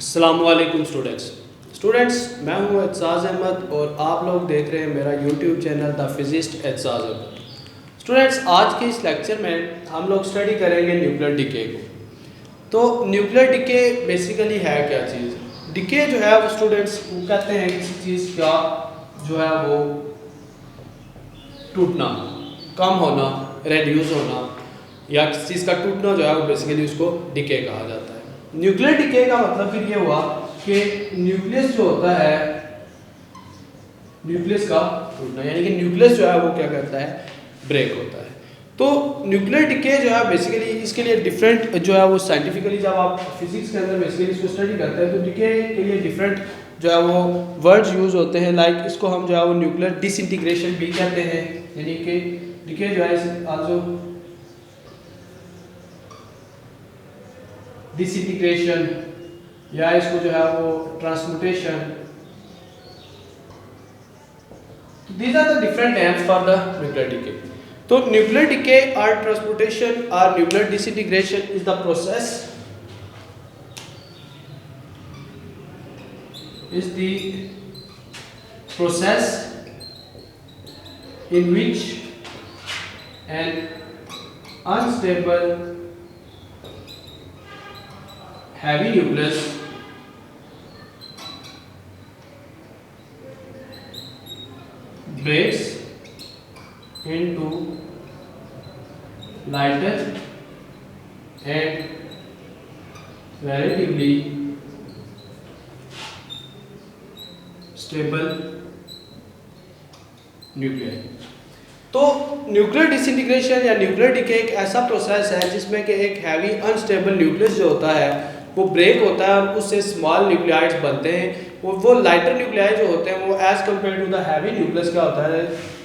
अस्सलामुअलैकुम स्टूडेंट्स मैं हूं एतजाज़ अहमद और आप लोग देख रहे हैं मेरा YouTube channel the physicist Aitzaz Ahmad. Students, आज के इस लेक्चर में हम लोग स्टडी करेंगे न्यूक्लियर डिके को। तो न्यूक्लियर डिके बेसिकली है क्या चीज़? डिके जो है वो स्टूडेंट्स वो कहते हैं किसी चीज़ का जो है वो टूटना, कम होना, रेड्यूस होना या किसी चीज़ का टूटना जो है वो बेसिकली उसको डिके कहा जाता है। न्यूक्लियर डिके का मतलब फिर ये हुआ कि न्यूक्लियस जो होता है, न्यूक्लियस का टूटना, यानी कि न्यूक्लियस जो है वो क्या करता है, ब्रेक होता है। तो न्यूक्लियर डिके जो है बेसिकली इसके लिए डिफरेंट जो है वो साइंटिफिकली जब आप फिजिक्स के अंदर बेसिकली इसको स्टडी करते हैं तो डिके के लिए डिफरेंट जो है वो वर्ड्स यूज़ होते हैं। लाइक इसको हम जो है वो न्यूक्लियर डिसइंटीग्रेशन भी कहते हैं, यानी कि डिके जो है आल्सो डिसइंटीग्रेशन, या इसको जो है वो transmutation. These are the different names for the nuclear decay. So nuclear decay or transmutation or nuclear disintegration is the process in which an unstable heavy nucleus breaks into lighter and relatively stable nuclei। तो nuclear disintegration या nuclear decay एक ऐसा process है जिसमें कि एक heavy unstable nucleus जो होता है वो ब्रेक होता है और उससे स्मॉल न्यूक्लियाइड्स बनते हैं। वो लाइटर न्यूक्लियाई जो होते हैं वो as compare to the heavy nucleus क्या होता है,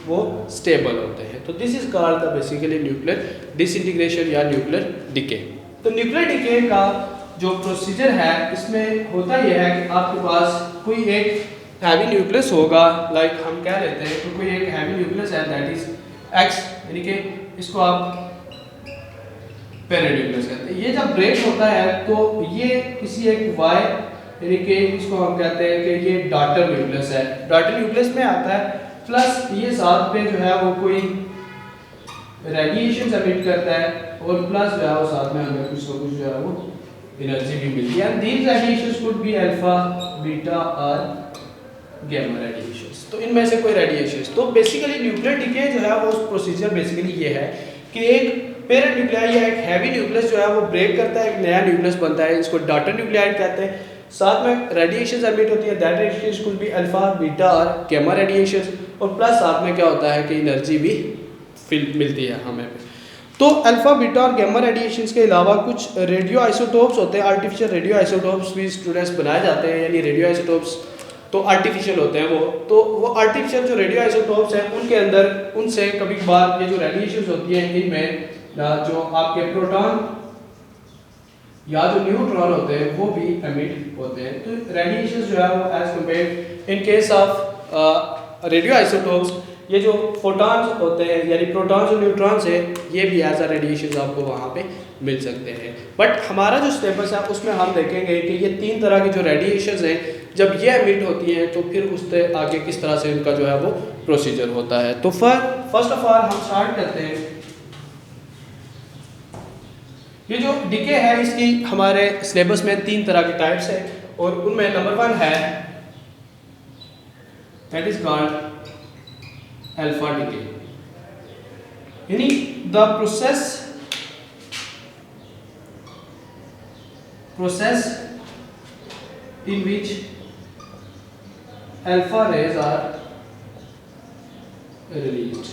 वो स्टेबल होते हैं। तो this is called the basically nuclear disintegration या न्यूक्लियर डिके। तो न्यूक्लियर डिके का जो प्रोसीजर है इसमें होता यह है कि आपके पास कोई एक हैवी न्यूक्लियस होगा, लाइक हम कह लेते हैं तो कोई एक हैवी न्यूक्लियस है दैट इज एक्स, यानी कि इसको आप पेरेंट न्यूक्लियस कहते हैं। ये जब ब्रेक होता है तो ये किसी एक वाई, यानी कि इसको हम कहते हैं कि ये डॉटर न्यूक्लियस है, डॉटर न्यूक्लियस में आता है, प्लस ये साथ पे जो है वो कोई रेडिएशन एमिट करता है और प्लस जो है वो साथ में हमें कुछ ना कुछ जो है वो एनर्जी भी मिलती है। These radiations could be alpha, beta और गैमा रेडिएशंस। तो इनमें से कोई रेडिएशंस। तो बेसिकली न्यूक्लियर डिके जो है वो प्रोसीजर बेसिकली ये है कि एक पेरेंट न्यूक्लियाई या एक हैवी न्यूक्लियस जो है वो ब्रेक करता है, एक नया न्यूक्लियस बनता है, इसको डॉटर न्यूक्लियाइड कहते हैं। साथ में रेडिएशंस एमिट होती है, that radiations could be alpha, beta और गैमा रेडिएशंस, और प्लस साथ में क्या होता है कि एनर्जी भी मिलती है हमें। तो अल्फा, बीटा और गैमा रेडिएशंस के अलावा कुछ रेडियो आइसोटोप्स होते हैं, आर्टिफिशियल रेडियो आइसोटोप्स भी स्टूडेंट्स बनाए जाते हैं, यानी रेडियो आइसोटोप्स तो आर्टिफिशियल होते हैं वो आर्टिफिशियल जो रेडियो आइसोटोप्स हैं उनके अंदर उनसे कभी कभार ये जो रेडिएशंस होती हैं इनमें जो आपके प्रोटॉन या जो न्यूट्रॉन होते हैं वो भी एमिट होते हैं। तो रेडिएशंस जो है वो as compare in case of radio isotopes, ये जो फोटॉन्स होते हैं यानी प्रोटॉन्स और न्यूट्रॉन्स है, ये भी एज अ रेडिएशंस आपको वहाँ पे मिल सकते हैं। बट हमारा जो सिलेबस है उसमें हम देखेंगे कि ये तीन तरह की जो रेडिएशंस हैं जब ये एमिट होती हैं तो फिर उससे आगे किस तरह से उनका जो है वो प्रोसीजर होता है। तो फर्स्ट ऑफ ऑल हम स्टार्ट करते हैं। ये जो डिके है इसकी हमारे सिलेबस में तीन तरह के टाइप्स है और उनमें नंबर 1 है that is called alpha decay, यानी the process in which alpha rays are released।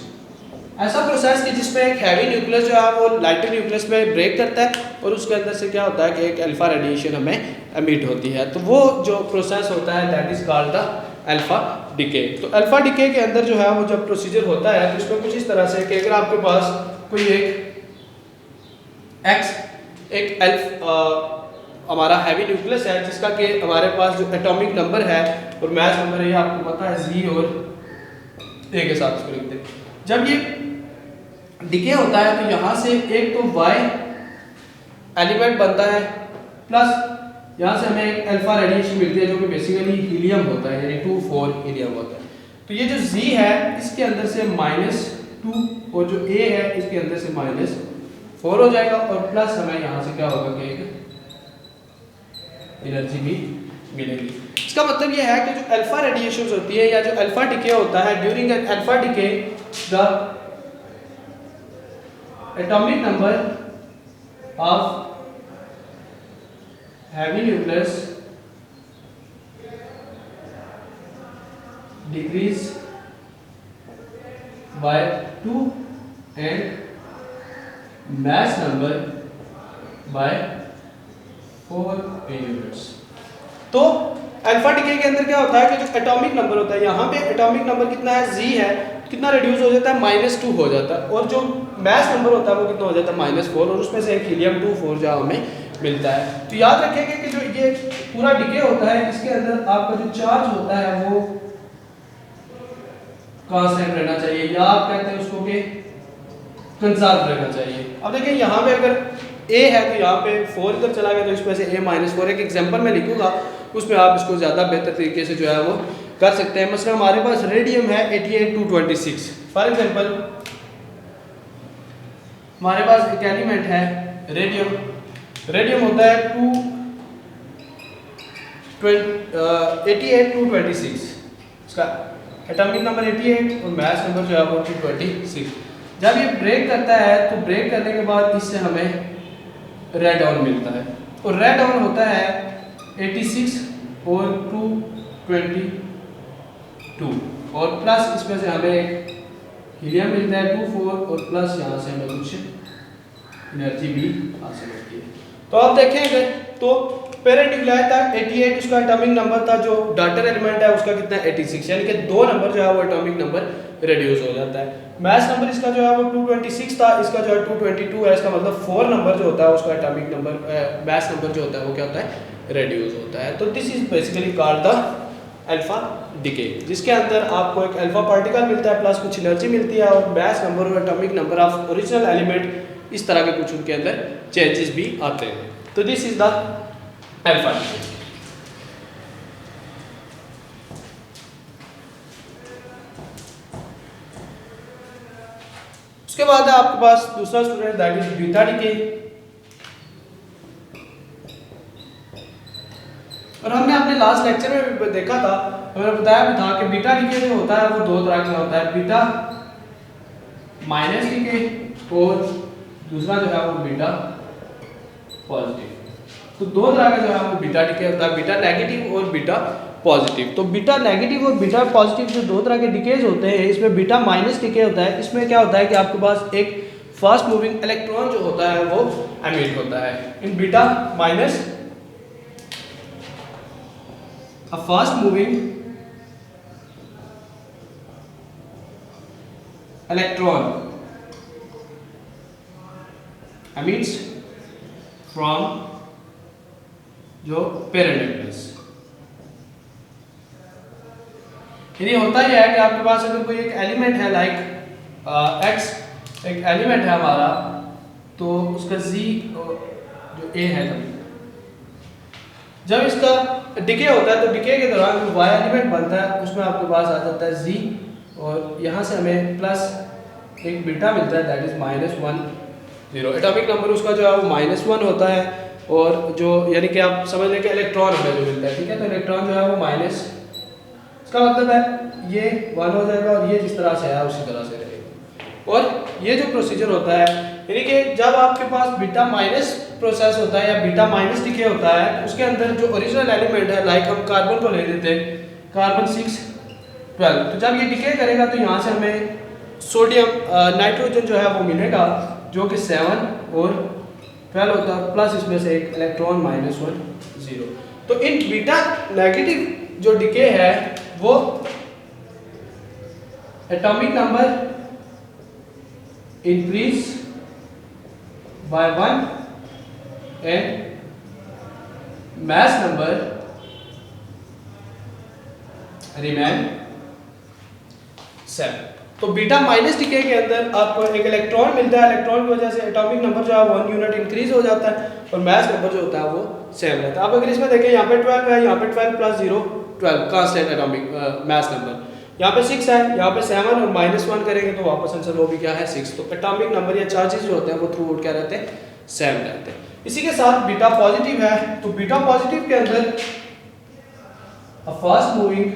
ऐसा प्रोसेस कि जिसमें एक हैवी न्यूक्लियस जो है वो लाइटर न्यूक्लियस में ब्रेक करता है और उसके अंदर से क्या होता है कि एक अल्फा रेडिएशन हमें एमिट होती है। तो वो जो प्रोसेस होता है that is called the alpha decay. तो अल्फा डिके के अंदर जो है वो जब प्रोसीजर होता है तो इसमें कुछ इस तरह से कि अगर आपके पास कोई एक हमारा हैवी न्यूक्लियस है जिसका कि हमारे पास जो एटॉमिक नंबर है और मैच नंबर है आपको पता है Z और A के साथ इसको लिखते हैं। जब ये डिके होता है तो यहाँ से एक तो y एलिमेंट बनता है प्लस यहाँ से हमें एक अल्फा रेडिएशन मिलती है जो कि बेसिकली हीलियम होता है, यानी 2,4 हीलियम होता है। तो ये जो Z है इसके अंदर से -2 और जो A है इसके अंदर से -4 हो जाएगा और प्लस हमें यहाँ से क्या होगा कि एक एनर्जी भी मिलेगी। इसका मतलब ये है कि जो अल्फा रेडिएशंस होती है या जो अल्फा डिके होता है, during alpha decay the atomic number of heavy nucleus decrease by 2 and mass number by 4 units. तो अल्फा डिके के अंदर क्या होता है कि जो एटॉमिक नंबर होता है, यहाँ पे एटॉमिक नंबर कितना है Z है, कितना रिड्यूस हो जाता है -2 हो जाता है, और जो मैस नंबर होता है वो कितना हो जाता है -4, और उसमें से एक हीलियम 2,4 जहाँ हमें मिलता है। तो याद रखेंगे कि जो ये पूरा डिके होता है इसके अंदर आपका जो चार्ज होता है वो कांस्टेंट रहना चाहिए, या आप कहते हैं उसको कि कंजर्व रहना चाहिए। अब देखिए यहाँ पे अगर A है तो यहाँ पे 4 इधर चला गया तो इसमें से A -4, एक एग्जांपल मैं लिखूंगा उसमें आप इसको ज़्यादा बेहतर तरीके से जो है वो कर सकते हैं। मसलन हमारे पास रेडियम है 88,226 फॉर एग्जांपल, हमारे पास एक एलिमेंट है रेडियम होता है 88,226, इसका एटॉमिक नंबर 88 और मास नंबर जो है वो 226। जब ये ब्रेक करता है तो ब्रेक करने के बाद इससे हमें रेड ऑन मिलता है, और रेड ऑन होता है 86 और 222, और प्लस इसमें से हमें हीलियम मिलता है 24, और प्लस यहाँ से हमें कुछ एनर्जी भी हासिल होती है। तो आप देखेंगे तो पेरेंट न्यूक्लियाई था 88, उसका एटॉमिक नंबर था, जो डॉटर एलिमेंट है उसका कितना 86, यानी कि 2 नंबर जो है वो एटॉमिक नंबर रिड्यूस हो जाता है। मैस नंबर इसका जो है वो 226 था, इसका जो है 222 है, इसका मतलब 4 नंबर जो होता है उसका एटॉमिक नंबर मैस नंबर जो होता है वो क्या होता है रिड्यूस होता है। तो this is basically called the alpha decay, जिसके अंदर आपको एक अल्फा पार्टिकल मिलता है प्लस कुछ एनर्जी मिलती है, और मैस नंबर और atomic number of original element इस तरह के कुछ उनके अंदर चेंजेस भी आते हैं। तो this is the alpha decay. उसके बाद है आपके पास दूसरा student that is beta decay, और हमने अपने लास्ट लेक्चर में भी देखा था, हमने बताया भी था कि बीटा डिके जो होता है वो 2 तरह का होता है, बीटा माइनस डिके और दूसरा जो है वो बीटा पॉजिटिव। तो 2 तरह का जो है वो बीटा डिके होता है, बीटा नेगेटिव और बीटा पॉजिटिव। तो बीटा नेगेटिव और बीटा पॉजिटिव जो 2 तरह के डिकेज होते हैं, इसमें बीटा माइनस डिके होता है, इसमें क्या होता है कि आपके पास एक फास्ट मूविंग इलेक्ट्रॉन जो होता है वो एमिट होता है। In beta minus a fast moving electron emits from जो पेरेंट न्यूक्लियस। यानी होता यह है कि आपके पास अगर कोई एक एलिमेंट है लाइक x, एक एलिमेंट है हमारा, तो उसका Z जो A है, जब इसका डिके होता है तो डिके के दौरान जो y एलिमेंट बनता है उसमें आपके पास आ जाता है Z, और यहाँ से हमें प्लस एक बीटा मिलता है दैट इज -1 0। एटॉमिक नंबर उसका जो है वो -1 होता है, और जो यानी कि आप समझ लें कि इलेक्ट्रॉन हमें जो मिलता है, ठीक है, तो इलेक्ट्रॉन जो है वो माइनस, इसका मतलब है ये 1 हो जाएगा और ये जिस तरह से है उसी तरह से रहेगा। और ये जो प्रोसीजर होता है, यानी कि जब आपके पास बीटा माइनस प्रोसेस होता है या बीटा माइनस डिके होता है, उसके अंदर जो ओरिजिनल एलिमेंट है लाइक हम कार्बन को ले लेते हैं, कार्बन 6 12, तो जब ये डिके करेगा तो यहाँ से हमें सोडियम नाइट्रोजन जो है वो मिलेगा जो कि 7 और 12 होता है, प्लस इसमें से एक इलेक्ट्रॉन -1 0। तो इन बीटा नेगेटिव जो डिके है वो atomic number increase by 1 and mass number remain 7। तो बीटा माइनस डिके के अंदर आपको एक इलेक्ट्रॉन मिलता है, इलेक्ट्रॉन की वजह से एटॉमिक नंबर जो है 1 यूनिट इंक्रीज हो जाता है, और मैथ नंबर जो होता है वो सेम रहता है। अब अगर इसमें देखें यहाँ पे 12 है, यहाँ पे 12 plus 0 12 constant atomic math number, यहाँ पे 6 है, यहाँ पे 7 और -1 करेंगे तो वापस आंसर वो भी क्या है 6। तो एटॉमिक नंबर या चार्जेस जो होते हैं वो थ्रू आउट क्या रहते हैं सेम रहते हैं। इसी के साथ बीटा पॉजिटिव है, तो बीटा पॉजिटिव के अंदर a fast moving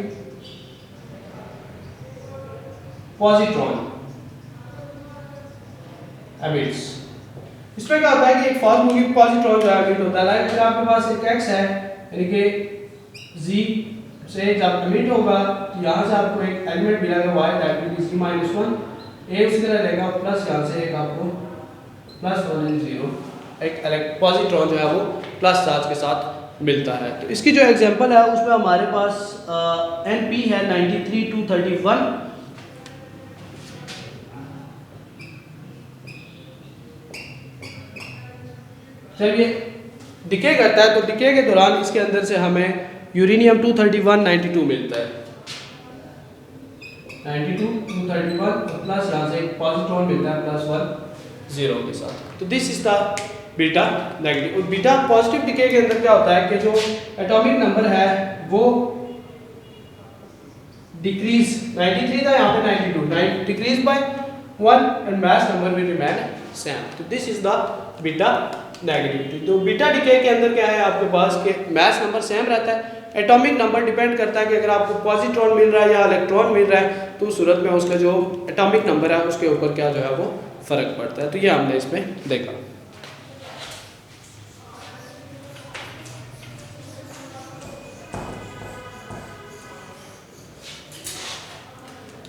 positron emits. इसमें क्या होता है कि एक फास्ट मूविंग पॉजिट्रॉन जो एमिट होता है, लाइक अगर आपके पास एक x है यानी कि z से जब एमिट होगा तो यहाँ से आपको एक एलिमेंट मिलेगा y that will be z-1, a उसी तरह रहेगा प्लस यहाँ से एक आपको +1 and 0 एक पॉजिट्रॉन जो है वो प्लस चार्ज के साथ मिलता है। तो इसकी जो एग्जांपल है उसमें हमारे पास Np है 93 231, जब ये डिके करता है तो डिके के दौरान इसके अंदर से हमें यूरेनियम 231 92 मिलता है, 92 231 प्लस यहाँ से एक पॉजिट्रॉन मिलता है +1 0 के साथ। तो this is the beta negative. और बीटा पॉजिटिव डिके के अंदर क्या होता है कि जो एटॉमिक नंबर है वो डिक्रीज 93 था, यहाँ पे 92 decrease by 1 and mass number will remain same. तो this is the beta negativity. तो बीटा डिके के अंदर क्या है आपके पास कि मास नंबर सेम रहता है, एटॉमिक नंबर डिपेंड करता है कि अगर आपको पॉजिट्रॉन मिल रहा है या इलेक्ट्रॉन मिल रहा है तो उस सूरत में उसका जो एटॉमिक नंबर है उसके ऊपर क्या जो है वो फर्क पड़ता है। तो ये हमने इसमें देखा।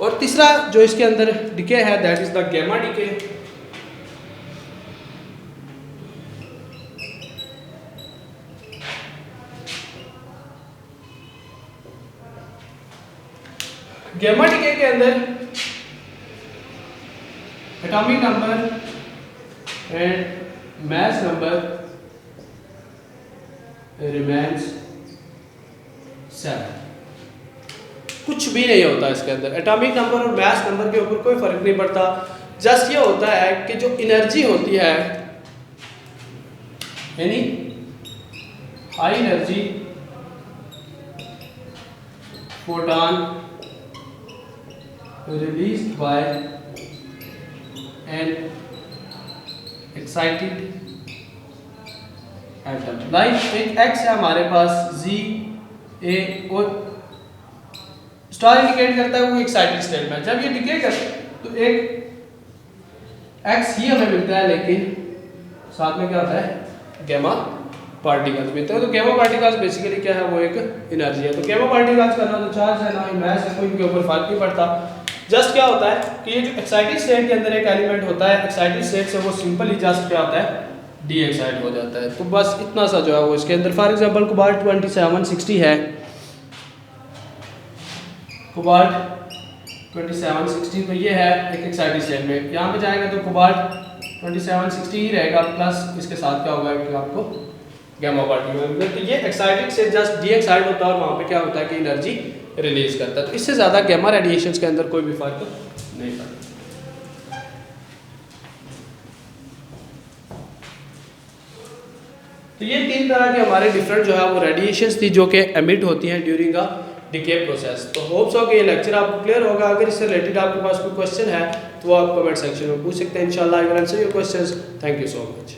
और तीसरा जो इसके अंदर डिके है that is the gamma decay. Gamma decay के अंदर atomic number and mass number remains same, कुछ भी नहीं होता इसके अंदर। एटॉमिक नंबर और मास नंबर के ऊपर कोई फर्क नहीं पड़ता। जस्ट ये होता है कि जो एनर्जी होती है यानी high energy photon released by an excited atom, like एक x है हमारे पास z a और स्टार इंडिकेट करता है वो एक्साइटेड स्टेट में। जब ये डिके करता है तो एक x ही हमें मिलता है लेकिन साथ में क्या होता है गैमा पार्टिकल्स मिलते हैं। तो गैमा पार्टिकल्स बेसिकली क्या है वो एक एनर्जी है। तो गैमा पार्टिकल्स का ना तो चार्ज है ना ही मास है, कोई इनके ऊपर फर्क नहीं पड़ता। जस्ट क्या होता है कि ये जो एक्साइटेड स्टेट के अंदर एक एलिमेंट होता है, एक्साइटेड स्टेट से वो सिंपली जस्ट क्या होता है डी एक्साइट हो जाता है। तो बस इतना सा जो है वो इसके अंदर फॉर एग्जांपल कोबाल्ट 2760 है, कोबाल्ट 2760 तो ये है एक एक्साइटेड स्टेट में। यहाँ पे जाएगा तो कोबाल्ट 2760 ही रहेगा प्लस इसके साथ क्या होगा कि आपको गैमा पार्टिकल। तो ये एक्साइटेड से जस्ट डी एक्साइट होता है और वहाँ पे क्या होता है कि एनर्जी रिलीज करता है। तो इससे ज़्यादा गैमा रेडिएशंस के अंदर कोई भी फर्क नहीं पड़ता। तो ये तीन तरह के हमारे डिफरेंट जो है वो रेडिएशंस थी जो कि एमिट होती हैं ड्यूरिंग अ डिके प्रोसेस। तो होप्स हो कि ये लेक्चर आपको क्लियर होगा। अगर इससे रिलेटेड आपके पास कोई क्वेश्चन है तो वो आप कमेंट सेक्शन में पूछ सकते हैं। इंशाल्लाह I will answer your questions. Thank you so much.